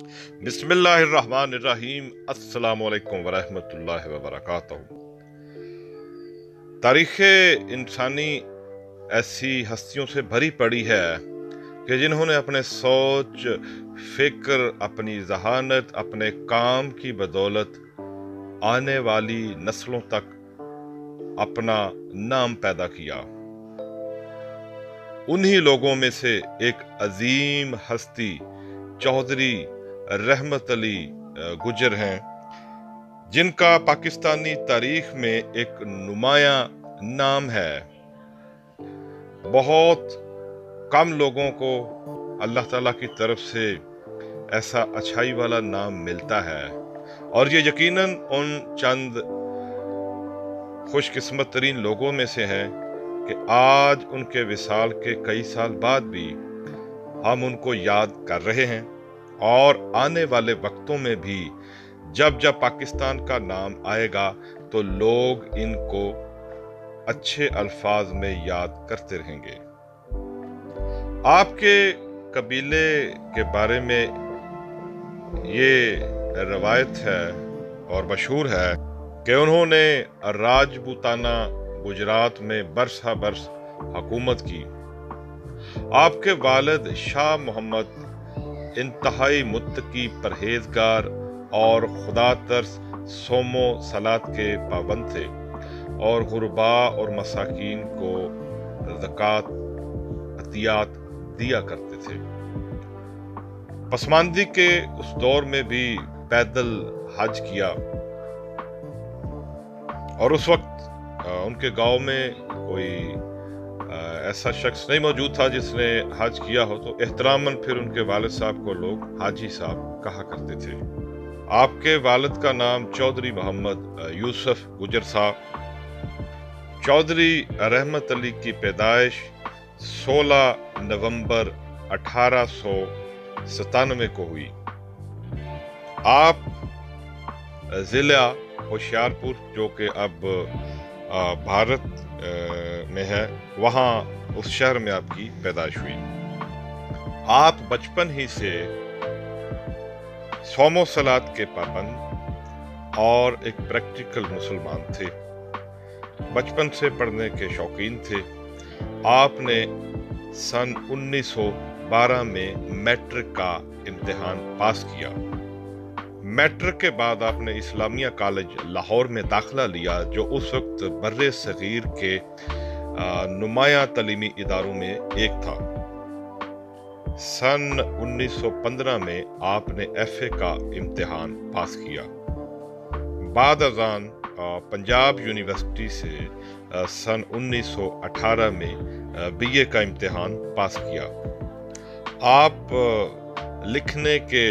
बिस्मिल्लाहिर्रहमानिर्रहीम। अस्सलाम वालेकुम वरहमतुल्लाहि वबरकातुहू। तारीख़ इंसानी ऐसी हस्तियों से भरी पड़ी है कि जिन्होंने अपने सोच, फिक्र, अपनी ज़हानत, अपने काम की बदौलत आने वाली नस्लों तक अपना नाम पैदा किया। उन्हीं लोगों में से एक अजीम हस्ती चौधरी रहमत अली गुजर हैं, जिनका पाकिस्तानी तारीख में एक नुमायां नाम है। बहुत कम लोगों को अल्लाह ताला की तरफ से ऐसा अच्छाई वाला नाम मिलता है, और ये यकीनन उन चंद खुशकिस्मत तरीन लोगों में से हैं कि आज उनके विसाल के कई साल बाद भी हम उनको याद कर रहे हैं, और आने वाले वक्तों में भी जब जब पाकिस्तान का नाम आएगा तो लोग इनको अच्छे अल्फाज में याद करते रहेंगे। आपके कबीले के बारे में ये रवायत है और मशहूर है कि उन्होंने राजपूताना गुजरात में बरसा बरस हुकूमत की। आपके वालिद शाह मोहम्मद इंतहाई मुत्तकी, परहेजगार और खुदा तर्स सोमो सलात के पाबंद थे, और गुरबा और मसाकीन को ज़कात अतियात दिया करते थे। पसमानदी के उस दौर में भी पैदल हज किया, और उस वक्त उनके गांव में कोई ऐसा शख्स नहीं मौजूद था जिसने हज किया हो, तो एहतरामन फिर उनके वालिद साहब को लोग हाजी साहब कहा करते थे। आपके वालिद का नाम चौधरी मोहम्मद यूसुफ गुजर साहब। चौधरी रहमत अली की पैदाइश 16 नवंबर 1897 को हुई। आप जिला होशियारपुर, जो कि अब भारत में है, वहाँ उस शहर में आपकी पैदाइश हुई। आप बचपन ही से सोमो सलात के पाबंद और एक प्रैक्टिकल मुसलमान थे। बचपन से पढ़ने के शौकीन थे। आपने सन 1912 में मैट्रिक का इम्तिहान पास किया। मैट्रिक के बाद आपने इस्लामिया कॉलेज लाहौर में दाखिला लिया, जो उस वक्त बर्रे सगीर के नुमायां तलीमी इदारों में एक था। सन 1915 में आपने FA का इम्तिहान पास किया। बाद अज़ान पंजाब यूनिवर्सिटी से सन 1918 में BA का इम्तिहान पास किया। आप लिखने के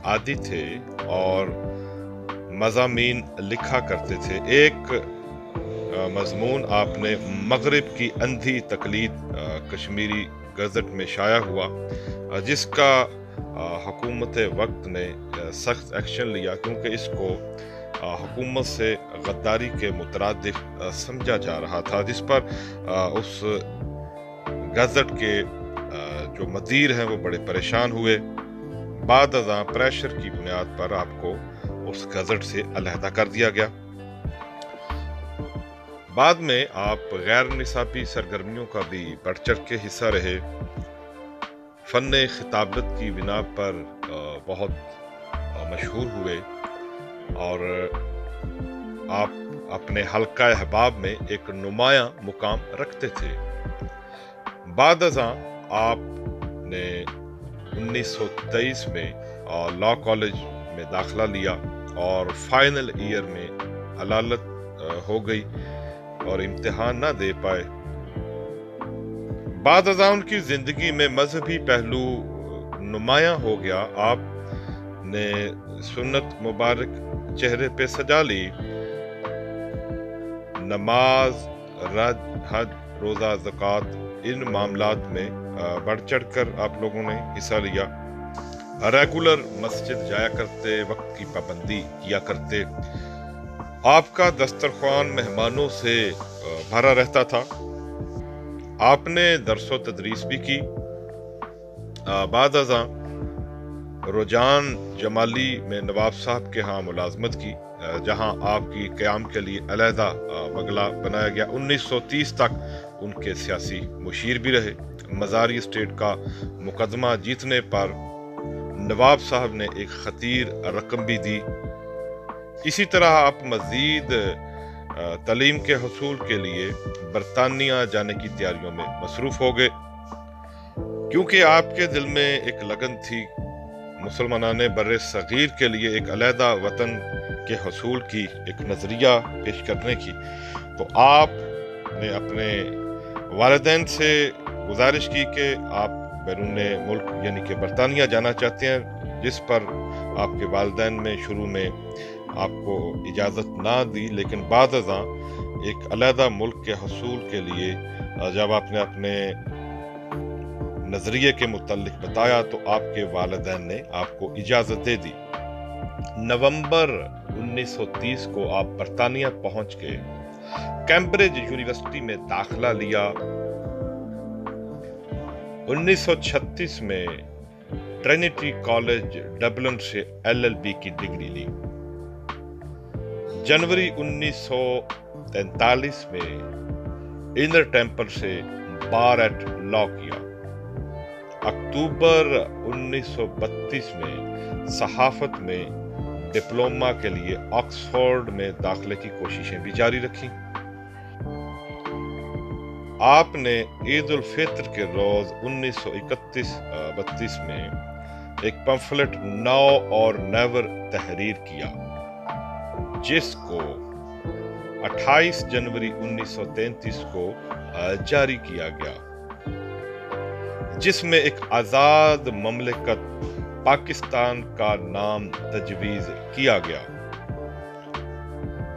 आदी थे और मज़ामीन लिखा करते थे। एक मज़मून आपने मगरिब की अंधी तकलीद कश्मीरी गज़ट में शाया हुआ, जिसका हुकूमत वक्त ने सख्त एक्शन लिया, क्योंकि इसको हुकूमत से गद्दारी के मुतरादिफ समझा जा रहा था, जिस पर उस गज़ट के जो मदीर हैं वो बड़े परेशान हुए। बाद अज़ां प्रेशर की बुनियाद पर आपको उस गज़ट से अलहदा कर दिया गया। बाद में आप गैर निसाबी सरगर्मियों का भी बढ़ चढ़ के हिस्सा रहे। फ़न खिताबत की बिना पर बहुत मशहूर हुए, और आप अपने हल्का अहबाब में एक नुमायां मुकाम रखते थे। बाद अज़ां आपने 1923 में लॉ कॉलेज में दाखिला लिया, और फाइनल ईयर में हलालत हो गई और इम्तिहान ना दे पाए। बाद अज़ां उनकी जिंदगी में मजहबी पहलू नुमायां हो गया। आपने सुन्नत मुबारक चेहरे पे सजा ली। नमाज, हज, रोज़ा, ज़कात, इन मामलात में बढ़ चढ़ कर आप लोगों ने हिस्सा लिया। रेगुलर मस्जिद जाया करते, वक्त की पाबंदी किया करते। आपका दस्तरख्वान मेहमानों से भरा रहता था। आपने दरसो तदरीस भी की। बाद अज़ां रुझान जमाली में नवाब साहब के यहाँ मुलाजमत की, जहाँ आपकी क़याम के लिए अलहदा बंगला बनाया गया। 1930 तक उनके सियासी मुशीर भी रहे। मज़ारी स्टेट का मुकदमा जीतने पर नवाब साहब ने एक खतीर रकम भी दी। इसी तरह आप मज़ीद तालीम के हसूल के लिए बरतानिया जाने की तैयारियों में मसरूफ़ हो गए, क्योंकि आपके दिल में एक लगन थी मुसलमानाने बर्रे सगीर के लिए एक अलहदा वतन के हसूल की एक नज़रिया पेश करने की। तो आपने अपने वालिदैन से गुजारिश की कि आप बैरून मुल्क यानी कि बरतानिया जाना चाहते हैं, जिस पर आपके वालिदैन में शुरू में आपको इजाज़त ना दी, लेकिन बाद अज़ां एक अलहदा मुल्क के हसूल के लिए जब आपने अपने नज़रिए के मुतालिक बताया तो आपके वालिदैन ने आपको इजाज़त दे दी। नवंबर 1930 को आप बरतानिया पहुंच के कैम्ब्रिज यूनिवर्सिटी में दाखिला लिया। 1936 में ट्रिनिटी कॉलेज डबलिन से LLB की डिग्री ली। जनवरी 1943 में इनर टेम्पल से बार एट लॉ किया। अक्टूबर 1932 में सहाफत में डिप्लोमा के लिए ऑक्सफोर्ड में दाखिले की कोशिशें भी जारी रखी। आपने ईद उल फित्र के रोज 1931-32 में एक पंफलेट नाउ और नेवर तहरीर किया, जिसको 28 जनवरी 1933 को जारी किया गया, जिसमें एक आजाद ममलिकत पाकिस्तान का नाम तजवीज किया गया।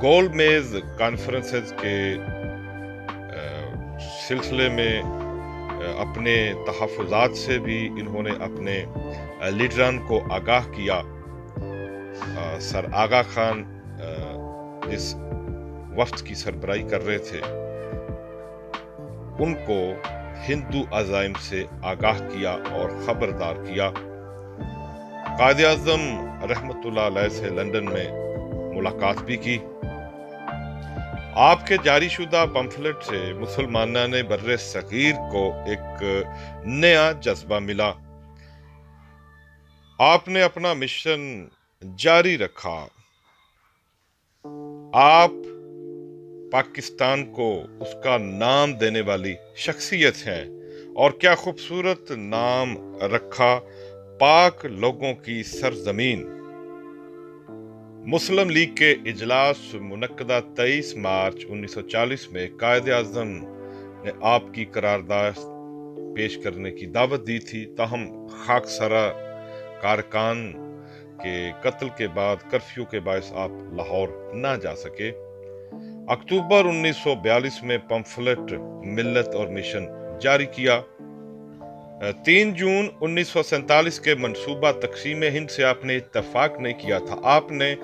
गोलमेज कॉन्फ्रेंसेस के सिलसिले में अपने तहफ़्फ़ुज़ात से भी इन्होंने अपने लीडरान को आगाह किया। सर आगा खान जिस वफ्द की सरबराही कर रहे थे, उनको हिंदू अज़ाइम से आगाह किया और खबरदार किया। कायदे आज़म रहमतुल्लाह अलैह से लंदन में मुलाकात भी की। आपके जारी शुदा पंफलेट से मुसलमाना ने बर्रे सगीर को एक नया जज्बा मिला। आपने अपना मिशन जारी रखा। आप पाकिस्तान को उसका नाम देने वाली शख्सियत हैं, और क्या खूबसूरत नाम रखा, पाक लोगों की सरजमीन। मुस्लिम लीग के इजलास मुनक्कदा 23 मार्च 1940 में कायदे आज़म ने आपकी करारदाद पेश करने की दावत दी थी, ताहम खाकसरा कारकान के कत्ल के बाद कर्फ्यू के बायस आप लाहौर ना जा सके। अक्टूबर 1942 में पंफलेट मिल्लत और मिशन जारी किया। 3 जून 1947 के मंसूबा तकसीम हिंद से आपने इत्तफाक नहीं किया था। आपने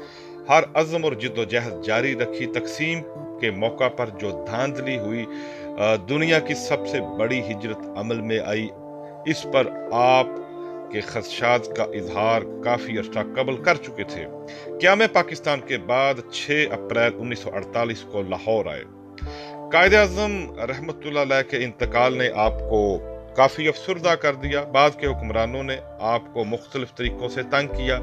हर अज़म और जिद्दोजहद जारी रखी। तकसीम के मौका पर जो धांधली हुई, दुनिया की सबसे बड़ी हिजरत अमल में आई, इस पर आप के खदशात का इजहार काफ़ी अर्सा कबल कर चुके थे। क्या मैं पाकिस्तान के बाद 6 अप्रैल 1948 को लाहौर आए। कायदे आज़म रहमतुल्लाह अलैह के इंतकाल ने आपको काफ़ी अफसरदा कर दिया। बाद के हुक्मरानों ने आपको मुख्तलिफ तरीकों से तंग किया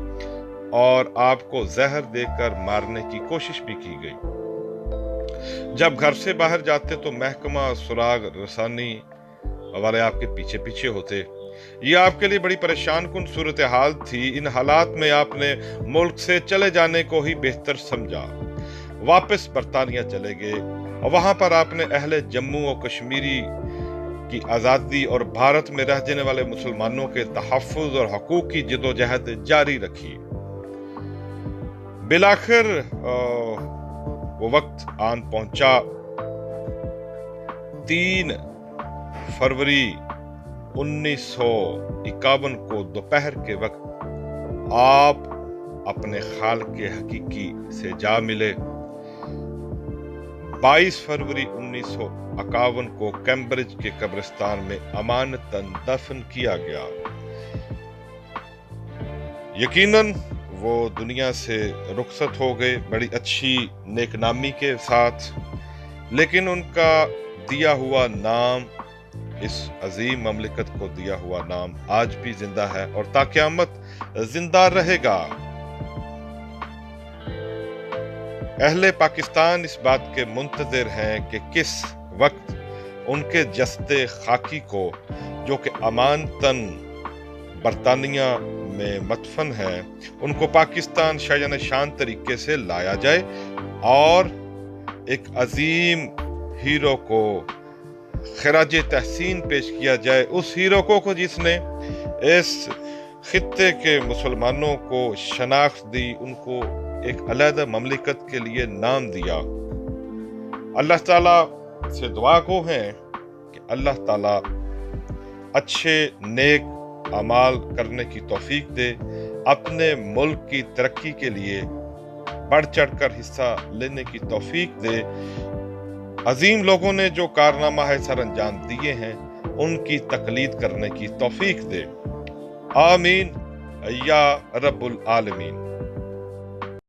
और आपको जहर देकर मारने की कोशिश भी की गई। जब घर से बाहर जाते तो महकमा सुराग रसानी वाले आपके पीछे पीछे होते। ये आपके लिए बड़ी परेशान कुन सूरत हाल थी। इन हालात में आपने मुल्क से चले जाने को ही बेहतर समझा। वापस बरतानिया चले गए और वहां पर आपने अहले जम्मू और कश्मीरी की आज़ादी और भारत में रह जाने वाले मुसलमानों के तहफ़्फ़ुज़ और हकूक़ की जिद्दोजहद जारी रखी। बिलाखिर वो वक्त आन पहुंचा। 3 फरवरी 1951 को दोपहर के वक्त आप अपने खालिक़ हकीकी से जा मिले। 22 फरवरी 1951 को कैम्ब्रिज के कब्रिस्तान में अमानतन दफन किया गया। यकीनन वो दुनिया से रुखसत हो गए बड़ी अच्छी नेकनामी के साथ, लेकिन उनका दिया हुआ नाम, इस अजीम ममलिकत को दिया हुआ नाम आज भी जिंदा है और ता क़यामत जिंदा रहेगा। अहले पाकिस्तान इस बात के मुंतज़िर हैं कि किस वक्त उनके जस्ते खाकी को, जो कि अमानतन बरतानिया में मदफन है, उनको पाकिस्तान शायन शान तरीके से लाया जाए और एक अजीम हीरो को खराज तहसीन पेश किया जाए, उस हीरो को जिसने इस खित्ते के मुसलमानों को शनाख्त दी, उनको एक अलग ममलिकत के लिए नाम दिया। अल्लाह ताला से दुआ को है कि अल्लाह ताला अच्छे नेक अमाल करने की तौफीक दे, अपने मुल्क की तरक्की के लिए बढ़ चढ़कर हिस्सा लेने की तौफीक दे। अजीम लोगों ने जो कारनामा है सर अंजाम दिए हैं, उनकी तकलीद करने की तौफीक दे। आमीन या रब्बुल आलमीन।